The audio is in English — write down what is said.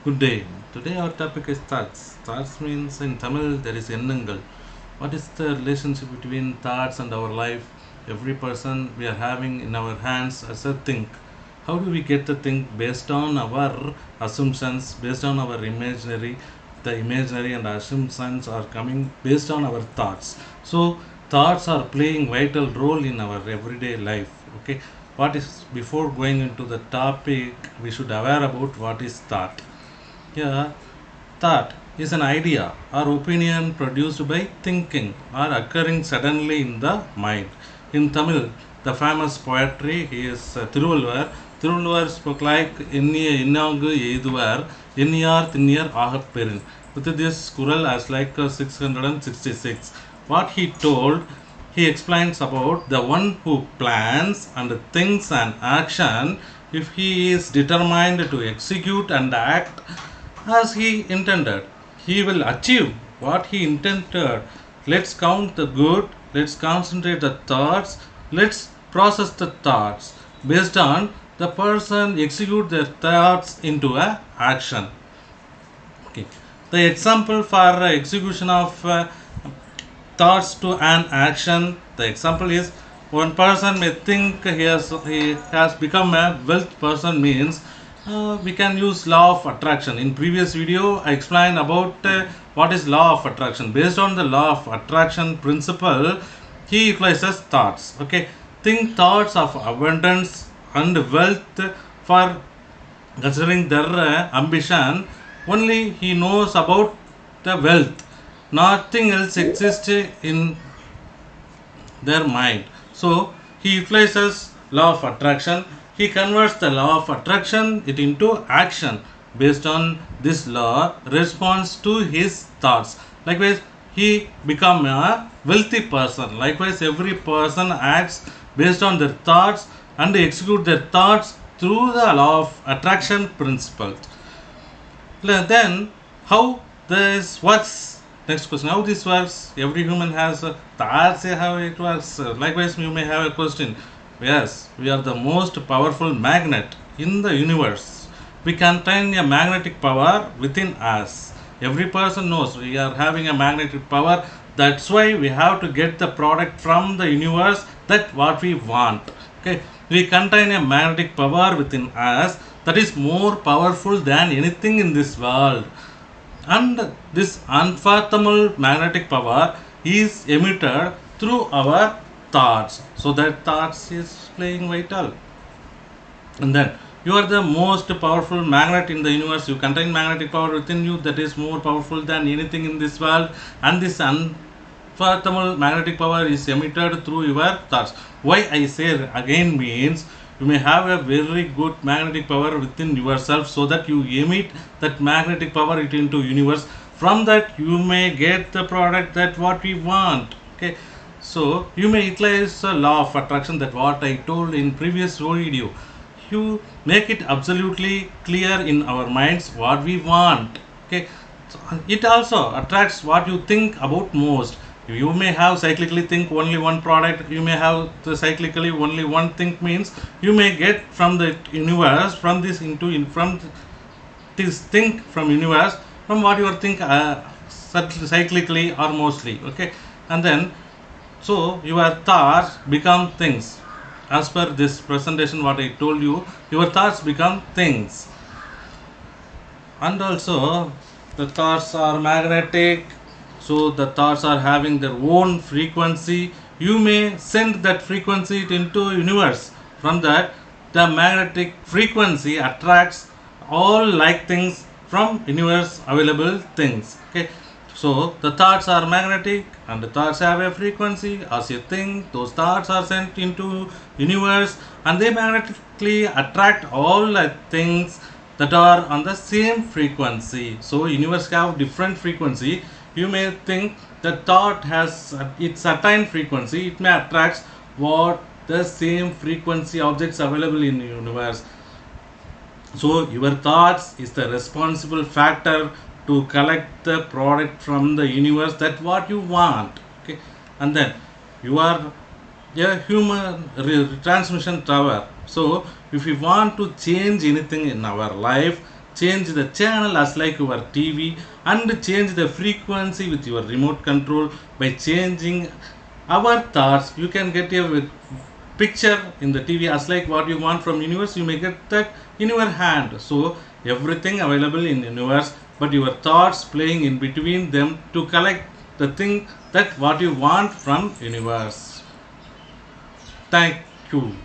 Good day. Today our topic is thoughts. Thoughts means in Tamil there is Ennangal. What is the relationship between thoughts and our life? Every person we are having in our hands as a think. How do we get the think based on our assumptions, based on our imaginary? The imaginary and assumptions are coming based on our thoughts. So thoughts are playing vital role in our everyday life. Okay. What is before going into the topic, we should aware about what is thought. Yeah, thought is an idea or opinion produced by thinking or occurring suddenly in the mind. In Tamil, the famous poetry is Thiruvalluvar. Thiruvalluvar spoke like எண்ணிய எண்ணாங்கு எய்துவர் எண்ணியார் திண்ணியர் ஆகப்பெறின். With this Kural as like 666. What he told, he explains about the one who plans and thinks an action, if he is determined to execute and act as he intended, he will achieve what he intended. Let's count the good, let's concentrate the thoughts, let's process the thoughts. Based on the person execute their thoughts into a action. Okay. The example for execution of thoughts to an action. The example is one person may think he has become a wealth person means we can use law of attraction. In previous video I explained about what is law of attraction. Based on the law of attraction principle, he utilizes thoughts. Okay, think thoughts of abundance and wealth for considering their ambition. Only he knows about the wealth, nothing else exists in their mind. So he utilizes law of attraction. He converts the law of attraction it into action. Based on this law, responds to his thoughts. Likewise, he become a wealthy person. Likewise, every person acts based on their thoughts and they execute their thoughts through the law of attraction principle. Then, how this works? Next question: how this works? Every human has thoughts. How it works? Likewise, you may have a question. Yes, we are the most powerful magnet in the universe. We contain a magnetic power within us. Every person knows we are having a magnetic power. That's why we have to get the product from the universe that what we want. Okay, we contain a magnetic power within us that is more powerful than anything in this world. And this unfathomable magnetic power is emitted through our thoughts. So that thoughts is playing vital. And then you are the most powerful magnet in the universe. You contain magnetic power within you that is more powerful than anything in this world. And this unfathomable magnetic power is emitted through your thoughts. Why I say again means you may have a very good magnetic power within yourself, so that you emit that magnetic power into universe. From that you may get the product that what we want. Okay, so you may utilize a law of attraction that what I told in previous video. You make it absolutely clear in our minds what we want. Okay, so it also attracts what you think about most. You may have cyclically think only one product. You may have the cyclically only one thing means you may get from the universe from this into from this think from universe from what you think cyclically or mostly. Okay, and then so your thoughts become things. As per this presentation, what I told you, your thoughts become things, and also the thoughts are magnetic. So the thoughts are having their own frequency. You may send that frequency into universe. From that, the magnetic frequency attracts all like things from universe available things. Okay, so the thoughts are magnetic and the thoughts have a frequency. As you think, those thoughts are sent into universe and they magnetically attract all things that are on the same frequency. So universe have different frequency. You may think the thought has its certain frequency. It may attract what the same frequency objects available in the universe. So your thoughts is the responsible factor to collect the product from the universe that what you want. Okay, and then you are a human transmission tower. So if you want to change anything in our life, change the channel as like your TV, and change the frequency with your remote control. By changing our thoughts, you can get a picture in the TV as like what you want from universe, you may get that in your hand. So everything available in universe, but your thoughts playing in between them to collect the thing that what you want from universe. Thank you.